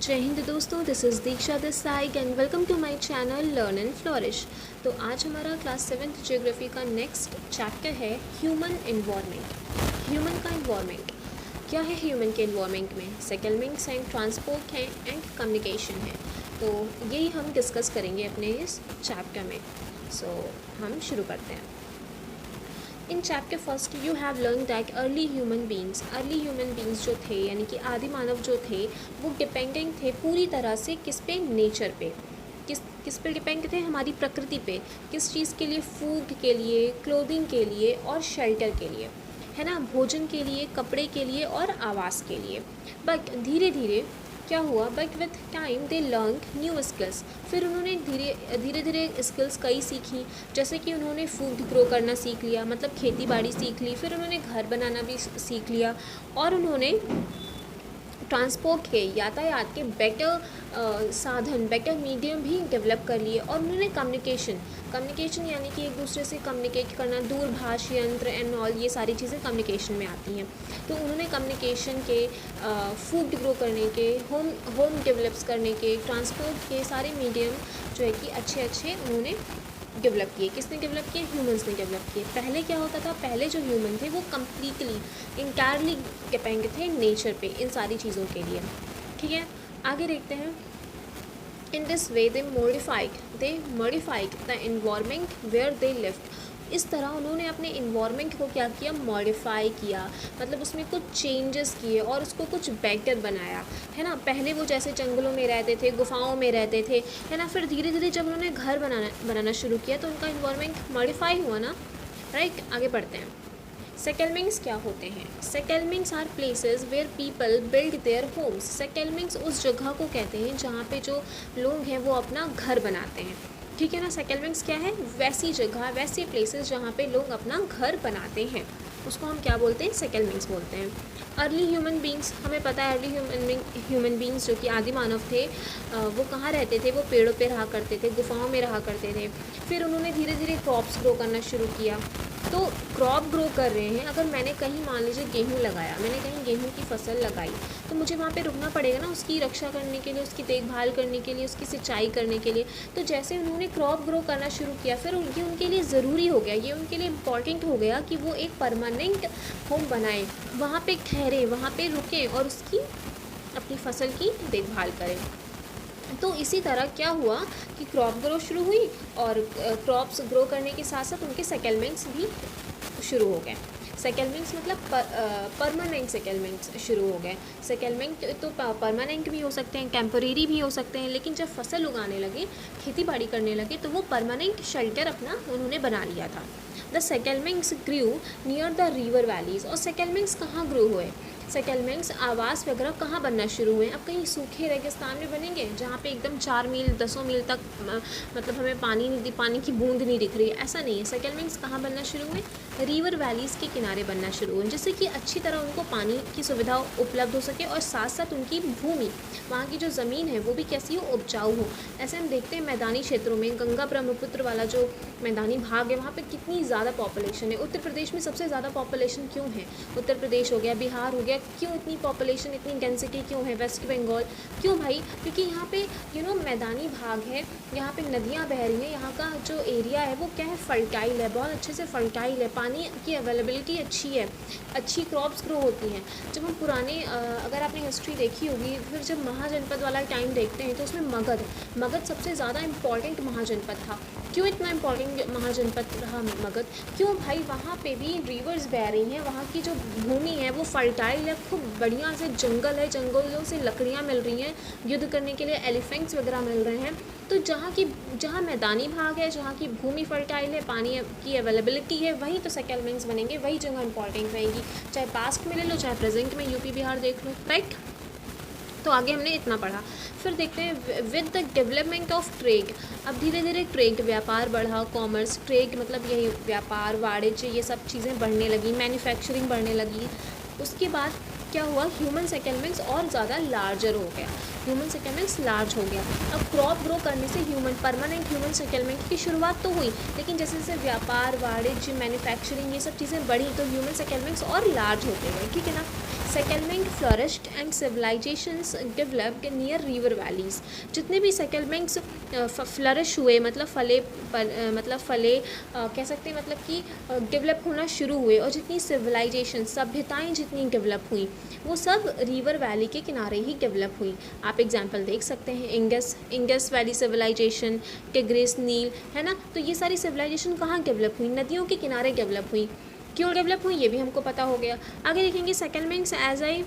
जय हिंद दोस्तों, this is Diksha this side and welcome to my channel learn and flourish. तो आज हमारा क्लास 7th ज्योग्राफी का नेक्स्ट चैप्टर है ह्यूमन इन्वायरमेंट। ह्यूमन का इन्वायरमेंट क्या है? ह्यूमन के इन्वायरमेंट में सेटलमेंट्स एंड ट्रांसपोर्ट हैं एंड कम्युनिकेशन है। तो यही हम डिस्कस करेंगे अपने इस चैप्टर में। सो हम शुरू करते हैं। In chapter first you have learn that early human beings जो थे यानी कि आदि मानव जो थे वो डिपेंडेंट थे पूरी तरह से किस पे? नेचर पे। किस पे डिपेंड थे? हमारी प्रकृति पे। किस चीज़ के लिए? फूड के लिए, क्लोथिंग के लिए और शेल्टर के लिए, है ना, भोजन के लिए, कपड़े के लिए और आवास के लिए। बट धीरे धीरे क्या हुआ? But with time they learn new skills. फिर उन्होंने धीरे धीरे स्किल्स कई सीखी, जैसे कि उन्होंने फूड ग्रो करना सीख लिया, मतलब खेती बाड़ी सीख ली। फिर उन्होंने घर बनाना भी सीख लिया और उन्होंने ट्रांसपोर्ट के, यातायात के बेटर साधन, बेटर मीडियम भी डेवलप कर लिए। और उन्होंने कम्युनिकेशन यानी कि एक दूसरे से कम्युनिकेट करना, दूरभाष यंत्र एंड ऑल, ये सारी चीज़ें कम्युनिकेशन में आती हैं। तो उन्होंने कम्युनिकेशन के, फूड ग्रो करने के, होम डेवलप्स करने के, ट्रांसपोर्ट के सारे मीडियम जो है कि अच्छे उन्होंने डेवलप किए। किसने डेवलप किए? ह्यूमंस ने डेवलप किए। पहले क्या होता था? पहले जो ह्यूमन थे वो कम्प्लीटली इंटायरली डिपेंड थे नेचर पे इन सारी चीज़ों के लिए। ठीक है, आगे देखते हैं। In this way they modified the environment where they lived. इस तरह उन्होंने अपने इन्वायरमेंट को क्या किया? मॉडिफाई किया, मतलब उसमें कुछ चेंजेस किए और उसको कुछ बेटर बनाया, है ना। पहले वो जैसे जंगलों में रहते थे, गुफाओं में रहते थे, है ना। फिर धीरे धीरे जब उन्होंने घर बनाना शुरू किया तो उनका इन्वायरमेंट मॉडिफाई हुआ ना, राइट। आगे बढ़ते हैं। सेटलमेंट्स क्या होते हैं? Settlements are places where people build their homes. Settlements उस जगह को कहते हैं जहाँ पे जो लोग हैं वो अपना घर बनाते हैं। ठीक है ना। सेटलमेंट्स क्या है? वैसी जगह, वैसे प्लेसेस जहाँ पे लोग अपना घर बनाते हैं, उसको हम क्या बोलते हैं? सेटलमेंट्स बोलते हैं। अर्ली ह्यूमन बींग्स, हमें पता है अर्ली ह्यूमन बींग्स जो कि आदि मानव थे, वो कहाँ रहते थे? वो पेड़ों पे रहा करते थे, गुफाओं में रहा करते थे। फिर उन्होंने धीरे धीरे क्रॉप्स ग्रो करना शुरू किया। तो क्रॉप ग्रो कर रहे हैं, अगर मैंने कहीं मान लीजिए गेहूँ लगाया, मैंने कहीं गेहूँ की फसल लगाई, तो मुझे वहाँ पे रुकना पड़ेगा ना उसकी रक्षा करने के लिए, उसकी देखभाल करने के लिए, उसकी सिंचाई करने के लिए। तो जैसे उन्होंने क्रॉप ग्रो करना शुरू किया, फिर ये उनके लिए ज़रूरी हो गया, ये उनके लिए इम्पॉर्टेंट हो गया कि वो एक परमानेंट होम बनाएं, वहाँ पे ठहरें, वहाँ पे रुकें और उसकी अपनी फसल की देखभाल करें। तो इसी तरह क्या हुआ कि क्रॉप ग्रो शुरू हुई और क्रॉप्स ग्रो करने के साथ साथ उनके सेटलमेंट्स भी शुरू हो गए। सेटलमेंट्स मतलब परमानेंट सेटलमेंट्स शुरू हो गए। सेटलमेंट तो परमानेंट भी हो सकते हैं, टेम्परेरी भी हो सकते हैं, लेकिन जब फसल उगाने लगे, खेती बाड़ी करने लगे, तो वो परमानेंट शेल्टर अपना उन्होंने बना लिया था। The settlements grew near the river valleys. और सेटलमेंट्स कहाँ ग्रो हुए? सेटलमेंट्स, आवास वगैरह कहाँ बनना शुरू हुए? अब कहीं सूखे रेगिस्तान में बनेंगे जहाँ पे एकदम 4 मील 10 मील तक मतलब हमें पानी की बूंद नहीं दिख रही है, ऐसा नहीं है। सेटलमेंट्स कहाँ बनना शुरू हुए? रिवर वैलीज़ के किनारे बनना शुरू हुए, जिससे कि अच्छी तरह उनको पानी की सुविधा उपलब्ध हो सके और साथ साथ उनकी भूमि, वहाँ की जो ज़मीन है वो भी कैसी हो? उपजाऊ हो। ऐसे हम देखते हैं मैदानी क्षेत्रों में, गंगा ब्रह्मपुत्र वाला जो मैदानी भाग है वहाँ पे कितनी ज़्यादा पॉपुलेशन है। उत्तर प्रदेश में सबसे ज़्यादा पॉपुलेशन क्यों है? उत्तर प्रदेश हो गया, बिहार हो गया, क्यों इतनी पॉपुलेशन, इतनी डेंसिटी क्यों है? वेस्ट बंगाल क्यों भाई? क्योंकि यहाँ पे मैदानी भाग है, यहाँ पे नदियाँ बह रही हैं, यहाँ का जो एरिया है वो क्या है? फर्टाइल है, बहुत अच्छे से फर्टाइल है, पानी की अवेलेबिलिटी अच्छी है, अच्छी क्रॉप्स ग्रो होती हैं। जब हम पुराने अगर आपने हिस्ट्री देखी होगी, फिर जब महाजनपद वाला टाइम देखते हैं तो उसमें मगध सबसे ज़्यादा इम्पॉर्टेंट महाजनपद था। क्यों इतना इम्पॉर्टेंट महाजनपद रहा मगध? क्यों भाई? वहाँ पे भी रिवर्स बह रही हैं, वहाँ की जो भूमि है वो फर्टाइल है, खूब बढ़िया से जंगल है, जंगलों से लकड़ियाँ मिल रही हैं, युद्ध करने के लिए एलिफेंट्स वगैरह मिल रहे हैं। तो जहाँ मैदानी भाग है, जहाँ की भूमि फर्टाइल है, पानी की अवेलेबिलिटी है, वहीं तो सेटलमेंट्स बनेंगे, वही जगह इंपॉर्टेंट रहेगी। चाहे पास्ट में ले लो, चाहे प्रेजेंट में यूपी बिहार देख लो, राइट। तो आगे हमने इतना पढ़ा। फिर देखते हैं with the development of trade. अब धीरे धीरे ट्रेड, व्यापार बढ़ा, कॉमर्स, ट्रेड मतलब यही व्यापार, वाणिज्य, ये सब चीज़ें बढ़ने लगी, मैन्युफैक्चरिंग बढ़ने लगी। उसके बाद क्या हुआ? ह्यूमन सेटलमेंट्स और ज़्यादा लार्जर हो गया। ह्यूमन सेटलमेंट्स लार्ज हो गया। अब क्रॉप ग्रो करने से परमानेंट ह्यूमन सेटलमेंट की शुरुआत तो हुई, लेकिन जैसे जैसे व्यापार, वाणिज्य, मैन्युफैक्चरिंग ये सब चीज़ें बढ़ी तो ह्यूमन सेटलमेंट्स और लार्ज होते गए, ठीक है ना। Settlement flourished and civilisations developed near river valleys. जितने भी सेटलमेंट्स फ्लरिश हुए मतलब फले कह सकते हैं, मतलब कि डेवलप होना शुरू हुए, और जितनी सिविलाइजेशन सभ्यताएं जितनी डेवलप हुई वो सब रिवर वैली के किनारे ही डेवलप हुई। आप एग्जांपल देख सकते हैं, इंडस वैली सिविलाइजेशन, टिग्रिस, नील, है ना। तो ये सारी सिविलाइजेशन कहाँ डेवलप हुई? नदियों के किनारे डेवलप हुई। क्यों डेवलप हुई ये भी हमको पता हो गया। आगे देखेंगे settlements, as I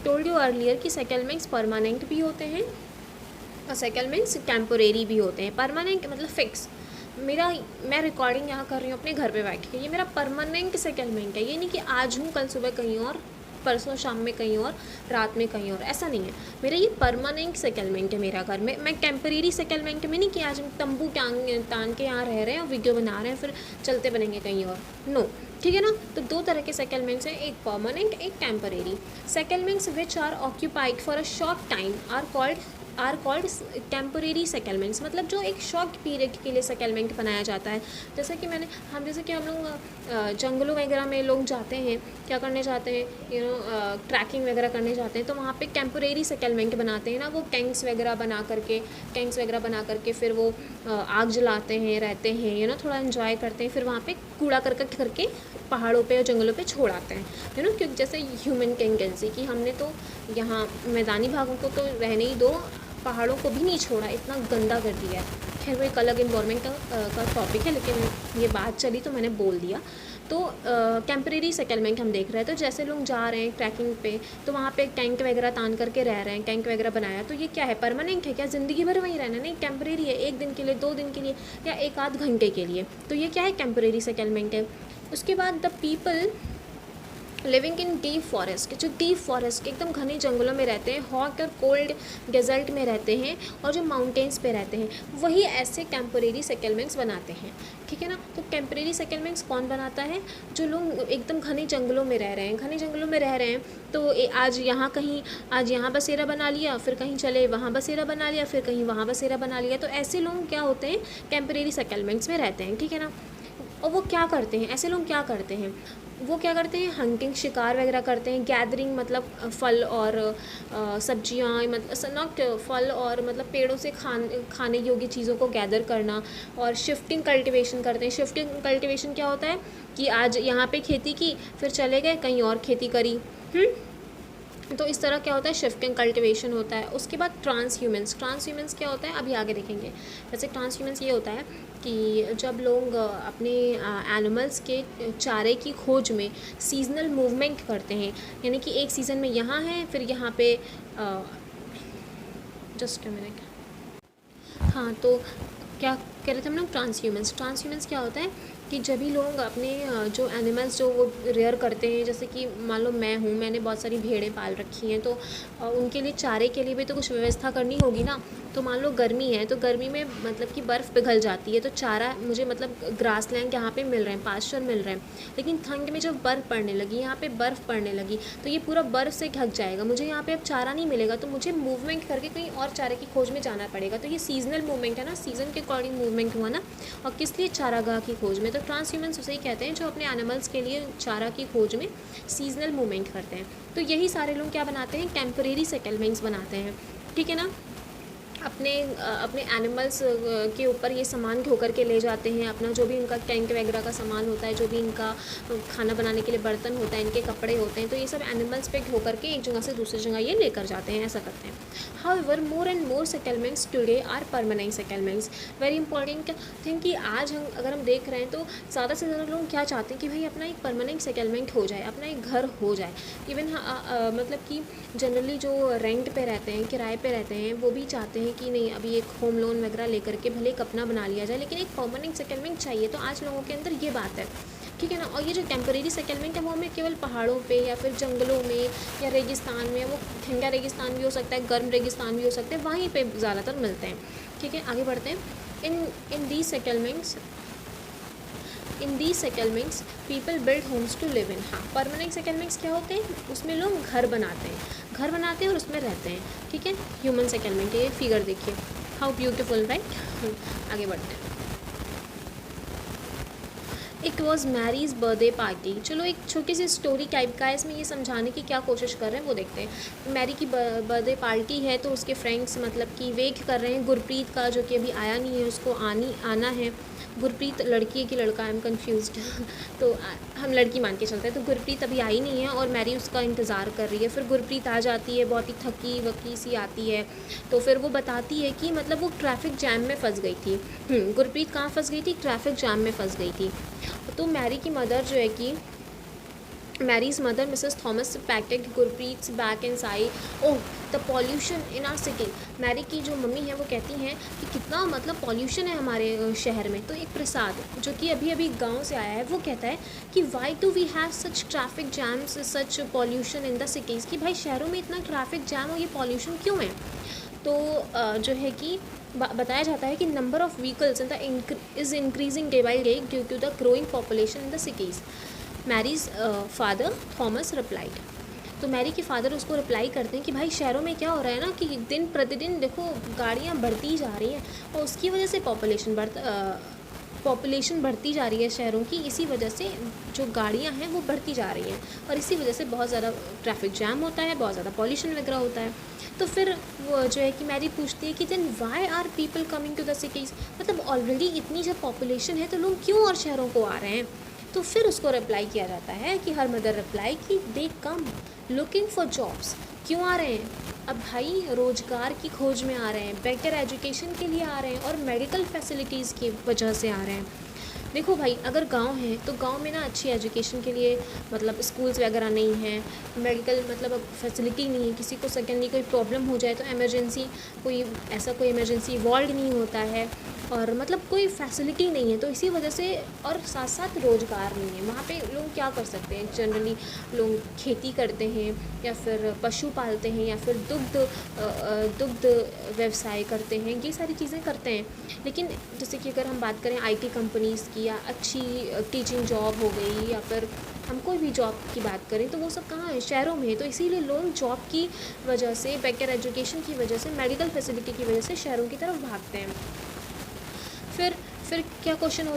told you earlier कि सेटलमेंट्स परमानेंट भी होते हैं और सेटलमेंट्स टेम्पोरेरी भी होते हैं। परमानेंट मतलब फिक्स। मैं रिकॉर्डिंग यहाँ कर रही हूँ अपने घर पे बैठ के, ये मेरा परमानेंट सेटलमेंट है। ये नहीं कि आज हूँ कल सुबह कहीं और, परसों शाम में कहीं और, रात में कहीं और, ऐसा नहीं है। मेरा ये परमानेंट सेटलमेंट है मेरा घर में। मैं टेम्परेरी सेटलमेंट में नहीं कि आज हम तंबू तान के यहाँ रह रहे हैं और वीडियो बना रहे हैं फिर चलते बनेंगे कहीं और, नो, ठीक है ना। तो दो तरह के सेटलमेंट्स हैं, एक परमानेंट, एक temporary. Settlements which are occupied for a short time are called temporary settlements. मतलब जो एक शॉर्ट पीरियड के लिए सेटलमेंट बनाया जाता है। जैसे कि हम लोग जंगलों वगैरह में लोग जाते हैं, क्या करने जाते हैं, ट्रैकिंग वगैरह करने जाते हैं, तो वहाँ पे टेम्परेरी सेटलमेंट बनाते हैं ना, वो टैंक्स वगैरह बना करके फिर वो आग जलाते हैं, रहते हैं, थोड़ा एंजॉय करते हैं, फिर वहाँ पे कूड़ा करकट करके पहाड़ों पे और जंगलों पे छोड़ आते हैं, क्योंकि जैसे ह्यूमन टेंडेंसी कि हमने तो यहाँ मैदानी भागों को तो रहने ही दो, पहाड़ों को भी नहीं छोड़ा, इतना गंदा कर दिया है। खैर वो एक अलग इन्वायरमेंट का टॉपिक है, लेकिन ये बात चली तो मैंने बोल दिया। तो टेम्परेरी सेटलमेंट हम देख रहे हैं। तो जैसे लोग जा रहे हैं ट्रैकिंग पे, तो वहाँ पे टेंट वगैरह तान करके रह रहे हैं, टेंट वगैरह बनाया, तो ये क्या है? परमानेंट है क्या? ज़िंदगी भर वहीं रहना? नहीं, टेम्परेरी है, 1 दिन के लिए, 2 दिन के लिए, या 1 आध घंटे के लिए। तो ये क्या है? टेम्परेरी सेटलमेंट है। उसके बाद the people living in deep forest, जो डीप फॉरेस्ट एकदम घने जंगलों में रहते हैं, हॉट और कोल्ड डेजर्ट में रहते हैं, और जो माउंटेन्स पे रहते हैं, वही ऐसे टेम्परेरी सेटलमेंट्स बनाते हैं, ठीक है ना। तो टेम्परेरी सेटलमेंट्स कौन बनाता है? जो लोग एकदम घने जंगलों में रह रहे हैं, तो आज यहाँ बसेरा बना लिया, फिर कहीं चले वहाँ बसेरा बना लिया, फिर कहीं वहाँ बसेरा बना लिया। तो ऐसे लोग क्या होते हैं? टेम्परेरी सेटलमेंट्स में रहते हैं, ठीक है ना। और वो क्या करते हैं? ऐसे लोग क्या करते हैं? हंटिंग, शिकार वगैरह करते हैं। गैदरिंग मतलब फल और सब्जियां, मतलब नॉट फल और मतलब पेड़ों से खाने योग्य चीज़ों को गैदर करना। और शिफ्टिंग कल्टीवेशन करते हैं। शिफ्टिंग कल्टीवेशन क्या होता है कि आज यहाँ पे खेती की, फिर चले गए कहीं और खेती करी, तो इस तरह क्या होता है? शिफ्टिंग कल्टीवेशन होता है। उसके बाद ट्रांसह्यूमेंस क्या होता है अभी आगे देखेंगे। वैसे ट्रांसह्यूमेंस ये होता है कि जब लोग अपने एनिमल्स के चारे की खोज में सीजनल मूवमेंट करते हैं, यानी कि एक सीज़न में यहाँ है, फिर यहाँ पे जस्ट अ मिनट, हाँ, तो क्या कह रहे थे हम लोग? ट्रांसह्यूमेंस क्या होता है कि जब भी लोग अपने जो एनिमल्स जो वो रेयर करते हैं, जैसे कि मान लो मैंने बहुत सारी भेड़ें पाल रखी हैं, तो उनके लिए चारे के लिए भी तो कुछ व्यवस्था करनी होगी ना। तो मान लो गर्मी है, तो गर्मी में मतलब कि बर्फ़ पिघल जाती है, तो चारा मुझे मतलब ग्रास लैंड यहाँ पे मिल रहे हैं, पास्चर मिल रहे हैं। लेकिन ठंड में जब बर्फ़ पड़ने लगी, यहाँ पे बर्फ़ पड़ने लगी, तो ये पूरा बर्फ़ से ढक जाएगा, मुझे यहाँ पे अब चारा नहीं मिलेगा, तो मुझे मूवमेंट करके कहीं और चारे की खोज में जाना पड़ेगा। तो ये सीजनल मूवमेंट है ना, सीज़न के अकॉर्डिंग मूवमेंट हुआ ना। और किस लिए? चारागाह की खोज में। तो ट्रांसह्यूमेंस उसे ही कहते हैं जो अपने एनिमल्स के लिए चारा की खोज में सीजनल मूवमेंट करते हैं। तो यही सारे लोग क्या बनाते हैं? टेम्परेरी सेटलमेंट्स बनाते हैं, ठीक है ना। अपने एनिमल्स के ऊपर ये सामान ढो कर के ले जाते हैं, अपना जो भी इनका टैंक वगैरह का सामान होता है, जो भी इनका खाना बनाने के लिए बर्तन होता है, इनके कपड़े होते हैं, तो ये सब एनिमल्स पे ढो करके एक जगह से दूसरी जगह ये लेकर जाते हैं, ऐसा करते हैं। However more and more settlements today are permanent settlements. Very important thing कि आज अगर हम देख रहे हैं तो ज़्यादा से ज़्यादा लोग क्या चाहते हैं कि भाई अपना एक परमानेंट सेटलमेंट हो जाए, अपना एक घर हो जाए। इवन मतलब कि जनरली जो रेंट पे रहते हैं, किराए पे रहते हैं, वो भी चाहते हैं कि नहीं अभी एक होम लोन वगैरह लेकर के भले एक अपना बना लिया जाए, लेकिन एक परमानेंट सेटलमेंट चाहिए। तो आज लोगों के अंदर ये बात है, ठीक है ना। और ये जो टेम्परेरी सेटलमेंट है वो हमें केवल पहाड़ों पे या फिर जंगलों में या रेगिस्तान में, वो ठंडा रेगिस्तान भी हो सकता है, गर्म रेगिस्तान भी हो सकता है, वहीं पे ज़्यादातर मिलते हैं, ठीक है। आगे बढ़ते हैं। In the settlements in the settlements people build homes to live in. हाँ, परमानेंट सेटलमेंट्स क्या होते हैं, उसमें लोग घर बनाते हैं और उसमें रहते हैं, ठीक है। ह्यूमन सेटलमेंट, ये फिगर देखिए, हाउ ब्यूटीफुल, राइट। आगे बढ़ते हैं। It was Mary's birthday party. चलो एक छोटी सी स्टोरी टाइप का है, इसमें ये समझाने की क्या कोशिश कर रहे हैं वो देखते हैं। मैरी की बर्थडे पार्टी है, तो उसके फ्रेंड्स मतलब कि वेट कर रहे हैं गुरप्रीत का, जो कि अभी आया नहीं है, उसको आना है। गुरप्रीत लड़की है कि लड़का, आई एम कन्फ्यूज तो हम लड़की मान के चलते हैं। तो गुरप्रीत अभी आई नहीं है और मैरी उसका इंतज़ार कर रही है। फिर गुरप्रीत आ जाती है, बहुत ही थकी वकी सी आती है। तो फिर वो बताती है कि मतलब वो ट्रैफिक जैम में फंस गई थी। गुरप्रीत कहाँ फंस गई थी, ट्रैफिक जैम में फंस गई थी। तो मैरी की मदर जो है कि Mary's mother Mrs Thomas packet Gurpreet's back in side. Oh the pollution in our city. Mary की जो मम्मी है वो कहती हैं कि कितना मतलब पॉल्यूशन है हमारे शहर में। तो एक प्रसाद जो कि अभी अभी गांव से आया है, वो कहता है कि why do we have such traffic jams, such pollution in the cities, कि भाई शहरों में इतना ट्रैफिक जैम और ये पॉल्यूशन क्यों है। तो जो है कि बताया जाता है कि number of vehicles is increasing day by day due to the growing population in the cities. Mary's father Thomas replied. तो मैरी के फादर उसको रिप्लाई करते हैं कि भाई शहरों में क्या हो रहा है ना, कि दिन प्रतिदिन देखो गाड़ियाँ बढ़ती जा रही हैं और उसकी वजह से पॉपुलेशन बढ़ती जा रही है शहरों की। इसी वजह से जो गाड़ियाँ हैं वो बढ़ती जा रही हैं और इसी वजह से बहुत ज़्यादा ट्रैफिक जैम होता है, बहुत ज़्यादा पॉल्यूशन वगैरह होता है। तो फिर वो जो है कि मैरी पूछती है कि then why are people coming to the cities, मतलब ऑलरेडी इतनी जब पॉपुलेशन है तो लोग क्यों और शहरों को आ रहे हैं। तो फिर उसको रिप्लाई किया जाता है कि हर मदर रिप्लाई कि दे कम लुकिंग फॉर जॉब्स। क्यों आ रहे हैं, अब भाई रोज़गार की खोज में आ रहे हैं, बेटर एजुकेशन के लिए आ रहे हैं और मेडिकल फैसिलिटीज़ की वजह से आ रहे हैं। देखो भाई, अगर गांव है तो गांव में ना अच्छी एजुकेशन के लिए मतलब स्कूल्स वगैरह नहीं है, मेडिकल मतलब फैसिलिटी नहीं है, किसी को सेकेंडली कोई प्रॉब्लम हो जाए तो इमरजेंसी कोई इमरजेंसी इवॉल्व नहीं होता है और मतलब कोई फैसिलिटी नहीं है। तो इसी वजह से और साथ साथ रोज़गार नहीं है वहाँ पे। लोग क्या कर सकते हैं, जनरली लोग खेती करते हैं या फिर पशु पालते हैं या फिर दुग्ध व्यवसाय करते हैं, ये सारी चीज़ें करते हैं। लेकिन जैसे कि अगर हम बात करें आईटी कंपनीज़ की या अच्छी टीचिंग जॉब हो गई या फिर हम कोई भी जॉब की बात करें तो वो सब कहाँ है, शहरों में है। तो इसीलिए लोग जॉब की वजह से, बेटर एजुकेशन की वजह से, मेडिकल फैसिलिटी की वजह से शहरों की तरफ भागते हैं। फिर क्या क्वेश्चन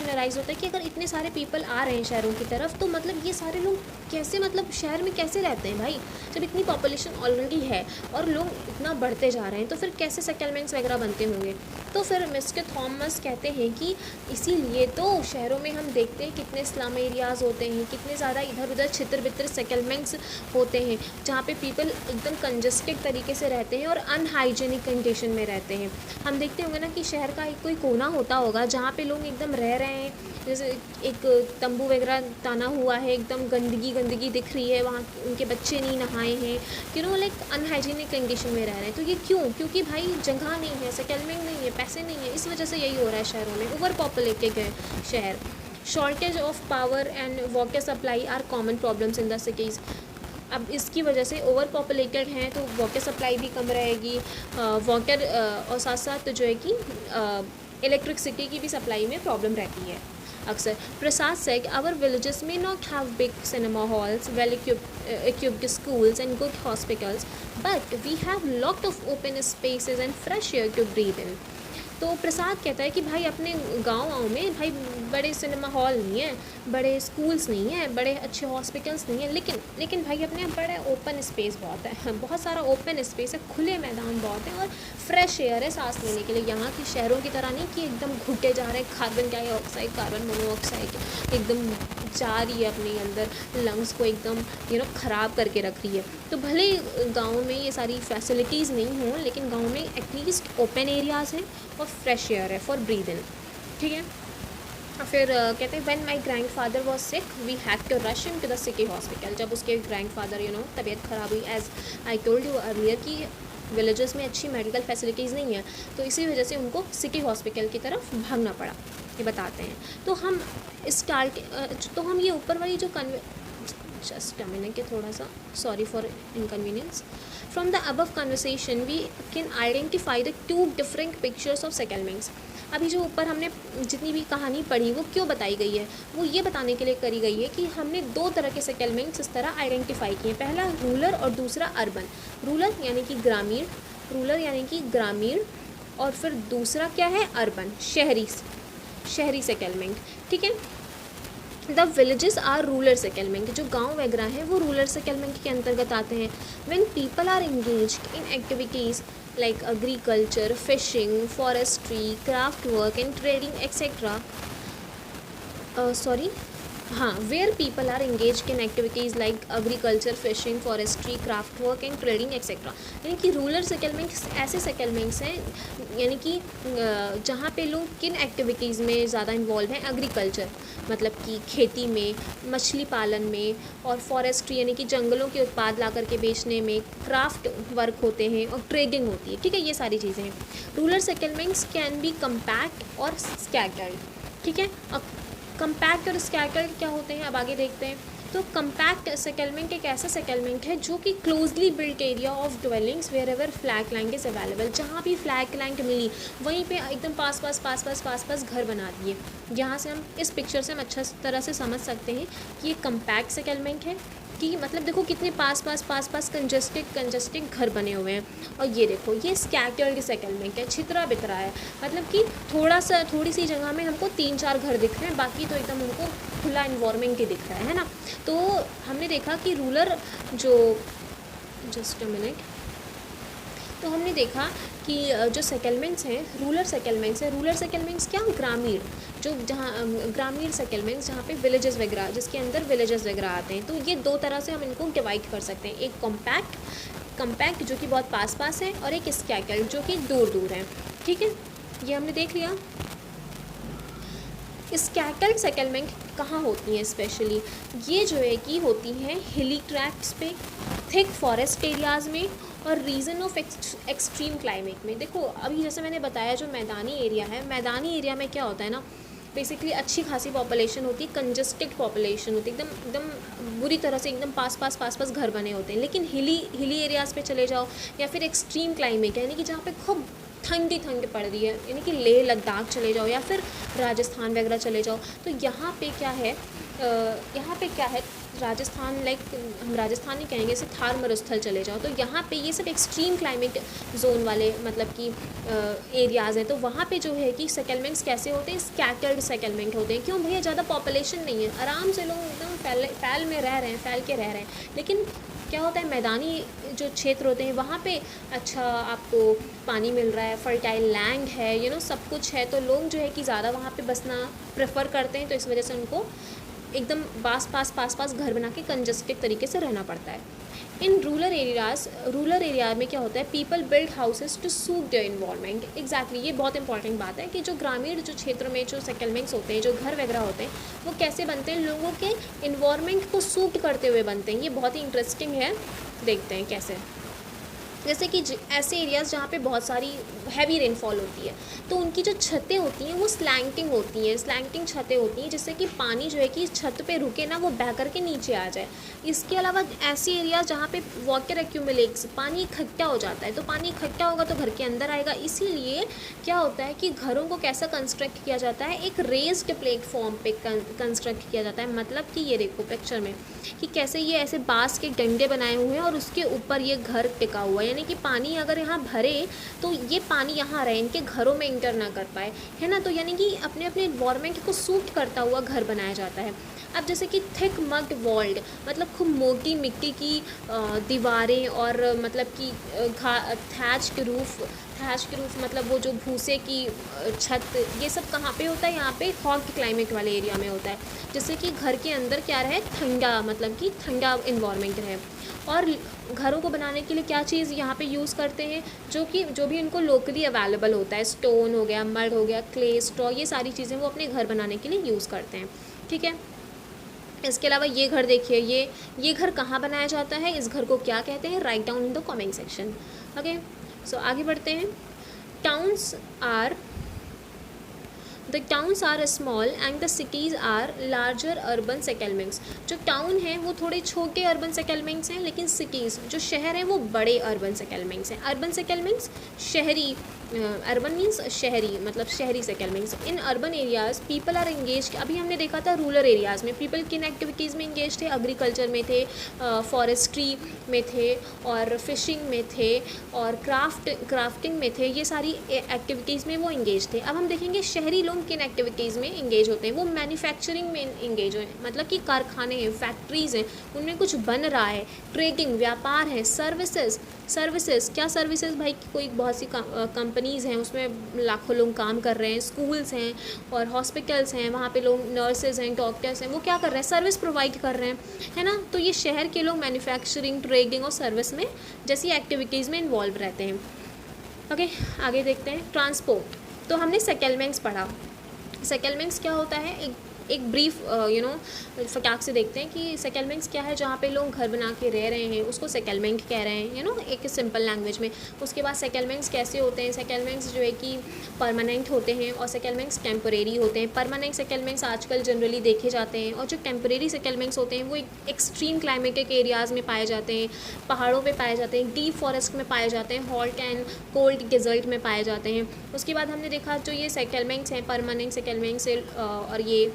अराइज होता है कि अगर इतने सारे पीपल आ रहे हैं शहरों की तरफ तो मतलब ये सारे लोग कैसे, मतलब शहर में कैसे रहते हैं भाई, जब इतनी पॉपुलेशन ऑलरेडी है और लोग इतना बढ़ते जा रहे हैं तो फिर कैसे सेटलमेंट्स वगैरह बनते होंगे। तो फिर मिस्टर थॉमस कहते हैं कि इसीलिए तो शहरों में हम देखते हैं कितने स्लम एरियाज़ होते हैं, कितने ज़्यादा इधर उधर छितर बितर सेटलमेंट्स होते हैं जहाँ पे पीपल एकदम कंजस्टेड तरीके से रहते हैं और अनहाइजीनिक कंडीशन में रहते हैं। हम देखते होंगे ना कि शहर का एक कोई कोना होता होगा जहाँ पे लोग एकदम रह रहे हैं, जैसे एक तंबू वगैरह ताना हुआ है, एकदम गंदगी दिख रही है, वहाँ उनके बच्चे नहीं नहाए हैं, लाइक अनहाइजीनिक कंडीशन में रह रहे हैं। तो ये क्योंकि भाई जगह नहीं है, सेटलमेंट नहीं है, पैसे नहीं है, इस वजह से यही हो रहा है शहरों में। ओवर पॉपुलेटेड है शहर। Shortage of power and water supply are common problems in the cities. अब इसकी वजह से ओवर पॉपुलेटेड हैं तो वाटर सप्लाई भी कम रहेगी, वाटर और साथ साथ जो है कि इलेक्ट्रिसिटी की भी सप्लाई में प्रॉब्लम रहती है अक्सर। प्रसाद सेड आवर विलेजेस में not have big cinema halls, well equipped schools and good hospitals, but we have lot of open spaces and fresh air to breathe in। तो प्रसाद कहता है कि भाई अपने गाँव में भाई बड़े सिनेमा हॉल नहीं है, बड़े स्कूल्स नहीं है, बड़े अच्छे हॉस्पिटल्स नहीं है, लेकिन भाई अपने यहाँ बड़े ओपन स्पेस बहुत है, बहुत सारा ओपन स्पेस है, खुले मैदान बहुत है और फ्रेश एयर है सांस लेने के लिए। यहाँ की शहरों की तरह नहीं कि एकदम घुटे जा रहे हैं, कार्बन डाइऑक्साइड, कार्बन मोनोऑक्साइड एकदम जा रही है अपने अंदर, लंग्स को एकदम ख़राब करके रख रही है। तो भले गाँव में ये सारी फैसिलिटीज़ नहीं हों, लेकिन गाँव में एटलीस्ट ओपन एरियाज़ हैं और फ्रेश एयर है फॉर ब्रीद इन, ठीक है। फिर कहते हैं when my grandfather was sick we had to rush him to the city hospital. जब उसके ग्रैंड फादर तबीयत ख़राब हुई, as I told you earlier कि विलेजेस में अच्छी मेडिकल फैसिलिटीज़ नहीं है, तो इसी वजह से उनको सिटी हॉस्पिटल की तरफ भागना पड़ा, ये बताते हैं। तो हम ये ऊपर वाली जो जस्ट अ मिनट के थोड़ा सा sorry for inconvenience. From the above conversation, we can identify the two different pictures of settlements। अभी जो ऊपर हमने जितनी भी कहानी पढ़ी वो क्यों बताई गई है, वो ये बताने के लिए करी गई है कि हमने दो तरह के सेटलमेंट्स इस तरह आइडेंटिफाई किए, पहला रूरल और दूसरा अर्बन। रूरल यानी कि ग्रामीण और फिर दूसरा क्या है, अर्बन, शहरी सेटलमेंट। ठीक है, the villages are rural settlement, जो गांव वगैरह हैं वो रूरल सेटलमेंट के अंतर्गत आते हैं। When people are engaged in activities like agriculture, fishing, forestry, craft work and trading etcetera, where people are engaged in activities like agriculture, fishing, forestry, craft work and trading etcetera, यानी कि rural settlements ऐसे settlements हैं यानी कि जहाँ पे लोग किन एक्टिविटीज़ में ज़्यादा इन्वॉल्व हैं, एग्रीकल्चर मतलब कि खेती में, मछली पालन में, और फॉरेस्ट्री यानी कि जंगलों के उत्पाद ला करके बेचने में, क्राफ्ट वर्क होते हैं और ट्रेडिंग होती है। ठीक है, ये सारी चीज़ें हैं। Rural settlements can be compact और स्कैटर्ड। ठीक है, अब कम्पैक्ट और स्कैटर्ड क्या होते हैं अब आगे देखते हैं। तो कम्पैक्ट सेटलमेंट एक ऐसा सेटलमेंट है जो कि closely built area of dwellings wherever flat land is available, जहाँ भी फ्लैट लैंड मिली वहीं पे एकदम पास घर बना दिए। यहाँ से हम इस पिक्चर से हम अच्छा तरह से समझ सकते हैं कि ये कम्पैक्ट सेटलमेंट है कि मतलब देखो कितने पास कंजस्टेड घर बने हुए हैं। और ये देखो ये स्कैटर्ड सेटलमेंट है, छितरा बितरा है, मतलब कि थोड़ी सी जगह में हमको 3-4 घर दिख रहे हैं, बाकी तो एकदम हमको खुला इन्वायरमेंट ही दिख रहा है ना। तो हमने देखा कि तो हमने देखा कि जो सेटलमेंट्स हैं रूरल सेटलमेंट्स क्या, ग्रामीण, जो जहाँ ग्रामीण सेटलमेंट्स जहाँ पे विलेजेस वगैरह, जिसके अंदर विलेजेस वगैरह आते हैं। तो ये दो तरह से हम इनको डिवाइड कर सकते हैं, एक कम्पैक्ट जो कि बहुत पास है, और एक स्कैटर्ड जो कि दूर है। ठीक है, ये हमने देख लिया। स्कैटर्ड सेटलमेंट कहाँ होती हैं स्पेशली, ये जो है कि होती हैं हिली ट्रैक्ट्स पे, थिक फॉरेस्ट एरियाज़ में, और रीजन ऑफ एक्सट्रीम क्लाइमेट में। देखो अभी जैसे मैंने बताया जो मैदानी एरिया है, मैदानी एरिया में क्या होता है ना, बेसिकली अच्छी खासी पॉपुलेशन होती है, कंजस्टेड पॉपुलेशन होती है, एकदम बुरी तरह से एकदम पास घर बने होते हैं। लेकिन हिली एरियाज़ पे चले जाओ, या फिर एक्सट्रीम क्लाइमेट यानी कि जहाँ पे खूब ठंड पड़ रही है, यानी कि लेह लद्दाख चले जाओ या फिर राजस्थान वगैरह चले जाओ, तो यहाँ पे क्या है राजस्थान, लाइक हम राजस्थान नहीं कहेंगे, इसे थार मरुस्थल चले जाओ, तो यहाँ पे ये सब एक्सट्रीम क्लाइमेट जोन वाले मतलब कि एरियाज़ हैं। तो वहाँ पे जो है कि सेटलमेंट्स कैसे होते हैं, स्कैटर्ड सेटलमेंट होते हैं। क्यों भैया, ज़्यादा पॉपुलेशन नहीं है, आराम से लोग एकदम फैल के रह रहे हैं। लेकिन क्या होता है, मैदानी जो क्षेत्र होते हैं वहाँ पे अच्छा आपको पानी मिल रहा है, फर्टाइल लैंड है, सब कुछ है, तो लोग जो है कि ज़्यादा वहाँ पे बसना प्रेफर करते हैं। तो इस वजह से उनको एकदम पास घर बना के कंजस्टेड तरीके से रहना पड़ता है। इन रूरल एरिया में क्या होता है, people build houses to suit their environment. Exactly, ये बहुत इंपॉर्टेंट बात है कि जो ग्रामीण जो क्षेत्र में जो सेटलमेंट्स होते हैं, जो घर वगैरह होते हैं, वो कैसे बनते हैं, लोगों के इन्वायरमेंट को सूट करते हुए बनते हैं। ये बहुत ही इंटरेस्टिंग है, देखते हैं कैसे। जैसे कि ऐसे एरियाज़ जहाँ पे बहुत सारी हैवी रेनफॉल होती है, तो उनकी जो छतें होती हैं वो स्लैंटिंग छतें होती हैं, जिससे कि पानी जो है कि छत पे रुके ना, वो बह करके नीचे आ जाए। इसके अलावा ऐसे एरियाज़ जहाँ पे वाटर एक्यूमुलेट्स, पानी इकट्ठा हो जाता है, तो पानी इकट्ठा होगा तो घर के अंदर आएगा। इसीलिए क्या होता है कि घरों को कैसा कंस्ट्रक्ट किया जाता है, एक रेज्ड प्लेटफॉर्म पे कंस्ट्रक्ट किया जाता है। मतलब कि ये देखो पिक्चर में कि कैसे ये ऐसे बांस के डंडे बनाए हुए हैं और उसके ऊपर ये घर टिका हुआ है, यानी कि पानी अगर यहाँ भरे तो ये पानी यहाँ रहे, इनके घरों में इंटर ना कर पाए, है ना। तो यानी कि अपने इन्वायरमेंट को सूट करता हुआ घर बनाया जाता है। अब जैसे कि थिक मड वॉल्ड, मतलब खूब मोटी मिट्टी की दीवारें, और मतलब कि थैच के रूफ मतलब वो जो भूसे की छत, ये सब कहाँ पे होता है, यहाँ पे हॉट क्लाइमेट वाले एरिया में होता है, जिससे कि घर के अंदर क्या रहे, ठंडा, मतलब कि ठंडा इन्वायरमेंट रहे। और घरों को बनाने के लिए क्या चीज़ यहाँ पे यूज़ करते हैं, जो भी उनको लोकली अवेलेबल होता है, स्टोन हो गया, मड हो गया, क्ले, स्ट्रॉ, ये सारी चीज़ें वो अपने घर बनाने के लिए यूज़ करते हैं। ठीक है, इसके अलावा ये घर देखिए, ये घर कहाँ बनाया जाता है, इस घर को क्या कहते हैं, write down in the comment section. Okay, so आगे बढ़ते हैं। Towns are the towns are small and the cities are larger urban settlements. जो टाउन है वो थोड़े छोटे अर्बन सेटलमेंट्स हैं, लेकिन सिटीज़ जो शहर हैं वो बड़े अर्बन सेटलमेंट्स हैं। अर्बन सेटलमेंट्स शहरी, अर्बन मीन्स शहरी, मतलब शहरी settlements. In urban areas people are engage. अभी हमने देखा था रूरल एरियाज़ में पीपल किन एक्टिविटीज़ में इंगेज थे, एग्रीकल्चर में थे, फॉरेस्ट्री में थे, और फिशिंग में थे, और क्राफ्टिंग में थे। ये सारी एक्टिविटीज़ में वो इंगेज थे। अब हम देखेंगे शहरी लोग किन एक्टिविटीज़ में इंगेज होते हैं। वो मैन्युफैक्चरिंग में इंगेज हैं, मतलब कि कारखाने हैं, फैक्ट्रीज़ हैं, उनमें कुछ बन रहा है। ट्रेडिंग, व्यापार है। सर्विसेज क्या सर्विसेज भाई, कोई बहुत सी कंपनीज़ हैं, उसमें लाखों लोग काम कर रहे हैं। स्कूल्स हैं और हॉस्पिटल्स हैं, वहाँ पे लोग नर्सेज हैं, डॉक्टर्स हैं, वो क्या कर रहे हैं, सर्विस प्रोवाइड कर रहे हैं, है ना। तो ये शहर के लोग मैन्युफैक्चरिंग, ट्रेडिंग और सर्विस में जैसी एक्टिविटीज़ में इन्वॉल्व रहते हैं। ओके, आगे देखते हैं ट्रांसपोर्ट। तो हमने सेटलमेंट्स पढ़ा। सेटलमेंट्स क्या होता है, एक ब्रीफ फटाक से देखते हैं कि सेटलमेंट्स क्या है। जहाँ पे लोग घर बना के रह रहे हैं उसको सेटलमेंट कह रहे हैं, एक सिंपल लैंग्वेज में। उसके बाद सेटलमेंट्स कैसे होते हैं, सेटलमेंट्स जो है कि परमानेंट होते हैं और सेटलमेंट्स टेम्परेरी होते हैं। परमानेंट सेटलमेंट्स आजकल जनरली देखे जाते हैं, और जो टेम्परेरी सेटलमेंट्स होते हैं वो एक्सट्रीम क्लाइमेटिक एरियाज़ में पाए जाते हैं, पहाड़ों पे पाए जाते हैं, डीप फॉरेस्ट में पाए जाते हैं, हॉट एंड कोल्ड डेजर्ट में पाए जाते हैं। उसके बाद हमने देखा जो ये सेटलमेंट्स हैं, परमानेंट सेटलमेंट्स और ये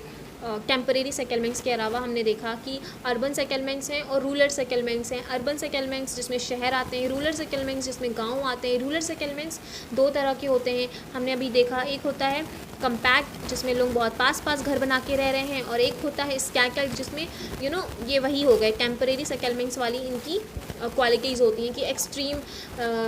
टेम्परेरी सेटलमेंट्स के अलावा हमने देखा कि अर्बन सेटलमेंट्स हैं और रूरल सेटलमेंट्स हैं। अर्बन सेटलमेंट्स जिसमें शहर आते हैं, रूरल सेटलमेंट्स जिसमें गांव आते हैं। रूरल सेटलमेंट्स दो तरह के होते हैं, हमने अभी देखा। एक होता है कम्पैक्ट, जिसमें लोग बहुत पास पास घर बना के रह रहे हैं, और एक होता है स्कैटर्ड, जिसमें ये वही हो गए टेम्परेरी सेटलमेंट्स वाली इनकी क्वालिटीज़ होती हैं कि एक्सट्रीम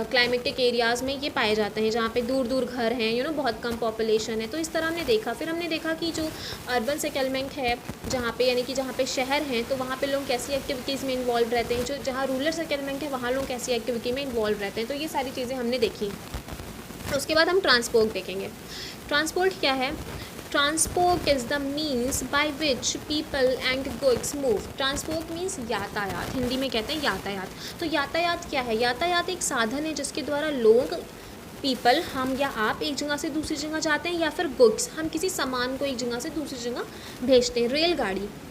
क्लाइमेटिक एरियाज़ में ये पाए जाते हैं, जहाँ पे दूर दूर घर हैं, बहुत कम पॉपुलेशन है। तो इस तरह हमने देखा। फिर हमने देखा कि जो अर्बन सेटलमेंट है, जहाँ पे यानी कि जहाँ पे शहर हैं, तो वहाँ पे लोग कैसी एक्टिविटीज़ में इन्वॉल्व रहते हैं। जो जहाँ रूरल सेटलमेंट है वहाँ लोग कैसी एक्टिविटी में इन्वॉल्व रहते हैं। तो ये सारी चीज़ें हमने देखी। उसके बाद हम ट्रांसपोर्ट देखेंगे। ट्रांसपोर्ट क्या है, transport is the means by which people and goods move. Transport means यातायात, हिंदी में कहते हैं यातायात। तो यातायात क्या है, यातायात एक साधन है जिसके द्वारा लोग, पीपल, हम या आप एक जगह से दूसरी जगह जाते हैं, या फिर गुड्स, हम किसी सामान को एक जगह से दूसरी जगह भेजते हैं।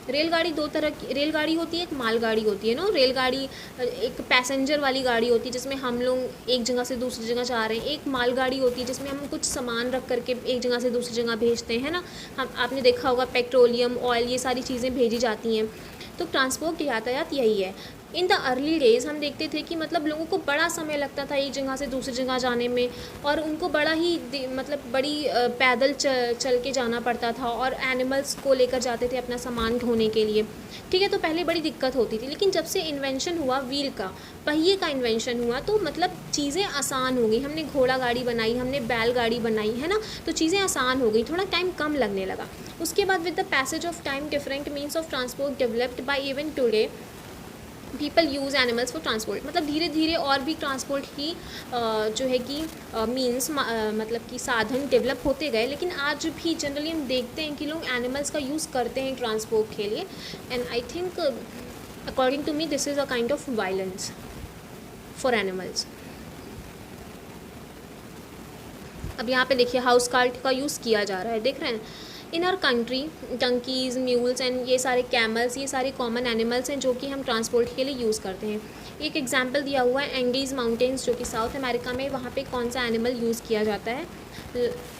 रेलगाड़ी दो तरह की रेलगाड़ी होती है, एक मालगाड़ी होती है रेलगाड़ी एक पैसेंजर वाली गाड़ी होती है जिसमें हम लोग एक जगह से दूसरी जगह जा रहे हैं। एक मालगाड़ी होती है जिसमें हम कुछ सामान रख करके एक जगह से दूसरी जगह भेजते हैं, है ना। आपने देखा होगा पेट्रोलियम, ऑयल, ये सारी चीज़ें भेजी जाती हैं। तो ट्रांसपोर्ट यातायात यही है। इन द अर्ली डेज़ हम देखते थे कि मतलब लोगों को बड़ा समय लगता था एक जगह से दूसरी जगह जाने में, और उनको बड़ा ही बड़ी पैदल चल के जाना पड़ता था, और एनिमल्स को लेकर जाते थे अपना सामान ढोने के लिए। ठीक है, तो पहले बड़ी दिक्कत होती थी, लेकिन जब से इन्वेंशन हुआ व्हील का, पहिए का इन्वेंशन हुआ, तो मतलब चीज़ें आसान हो गई। हमने घोड़ा गाड़ी बनाई, हमने बैलगाड़ी बनाई, है ना। तो चीज़ें आसान हो गई, थोड़ा टाइम कम लगने लगा। उसके बाद with the passage of time different means of transport developed by even today people use animals for transport. मतलब धीरे धीरे और भी ट्रांसपोर्ट की जो है कि मीन्स मतलब कि साधन डेवलप होते गए, लेकिन आज भी जनरली हम देखते हैं कि लोग एनिमल्स का यूज़ करते हैं ट्रांसपोर्ट के लिए। And I think according to me this is a kind of violence for animals. अब यहाँ पे देखिए हाउस कार्ट का यूज़ किया जा रहा है, देख रहे हैं। In our country donkeys, mules and ये सारे कैमल्स, ये सारे कॉमन एनिमल्स हैं जो कि हम ट्रांसपोर्ट के लिए यूज़ करते हैं। एक एग्जांपल दिया हुआ है एंडीज़ माउंटेन्स जो कि साउथ अमेरिका में, वहाँ पे कौन सा एनिमल यूज़ किया जाता है,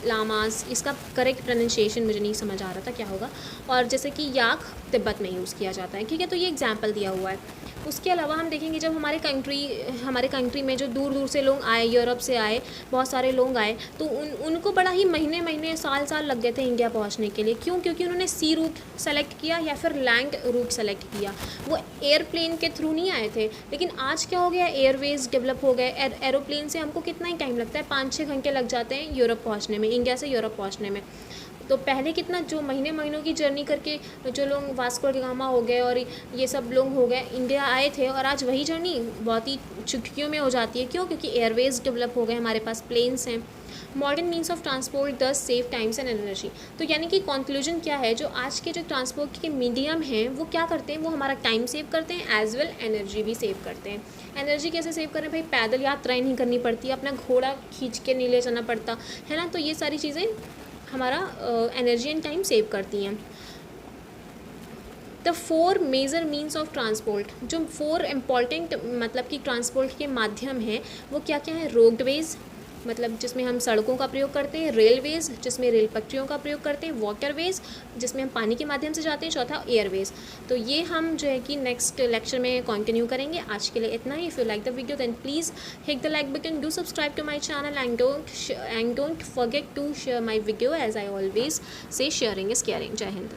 लामास। इसका करेक्ट प्रोनाउंसिएशन मुझे नहीं समझ आ रहा था क्या होगा। और जैसे कि याक तिब्बत में यूज़ किया जाता है, ठीक है। तो ये एग्जाम्पल दिया हुआ है। उसके अलावा हम देखेंगे जब हमारे कंट्री में जो दूर दूर से लोग आए, यूरोप से आए, बहुत सारे लोग आए, तो उनको बड़ा ही महीने साल लग गए थे इंडिया पहुंचने के लिए। क्यों? क्योंकि उन्होंने सी रूट सेलेक्ट किया या फिर लैंड रूट सेलेक्ट किया। वो एयरप्लेन के थ्रू नहीं आए थे। लेकिन आज क्या हो गया, एयरवेज डेवलप हो गए। एरोप्लेन से हमको कितना ही टाइम लगता है, 5-6 घंटे लग जाते हैं यूरोप पहुँचने में, इंडिया से यूरोप पहुँचने में। तो पहले कितना जो महीनों की जर्नी करके जो लोग वास्को डी गामा हो गए और ये सब लोग हो गए इंडिया आए थे, और आज वही जर्नी बहुत ही चुटकियों में हो जाती है। क्यों? क्योंकि एयरवेज डेवलप हो गए, हमारे पास प्लेन्स हैं। मॉडर्न मीन्स ऑफ ट्रांसपोर्ट दस सेव टाइम्स एंड एनर्जी। तो यानी कि कंक्लूजन क्या है, जो आज के जो ट्रांसपोर्ट के मीडियम हैं वो क्या करते हैं, वो हमारा टाइम सेव करते हैं, एज वेल एनर्जी भी सेव करते हैं। एनर्जी कैसे सेव करें भाई, पैदल यात्राएं नहीं करनी पड़ती, अपना घोड़ा खींच के नहीं ले जाना पड़ता, है ना। तो ये सारी चीज़ें हमारा एनर्जी एंड टाइम सेव करती हैं। The 4 major means of transport, जो 4 इम्पॉर्टेंट मतलब कि ट्रांसपोर्ट के माध्यम हैं वो क्या क्या है? रोडवेज, मतलब जिसमें हम सड़कों का प्रयोग करते हैं, रेलवेज जिसमें रेल पटरियों का प्रयोग करते हैं, वाटरवेज जिसमें हम पानी के माध्यम से जाते हैं, चौथा एयरवेज। तो ये हम जो है कि नेक्स्ट लेक्चर में कंटिन्यू करेंगे। आज के लिए इतना ही। If you like the video then please hit the like button, do subscribe to my channel and don't forget to share my video as I always say sharing is caring. जय हिंद।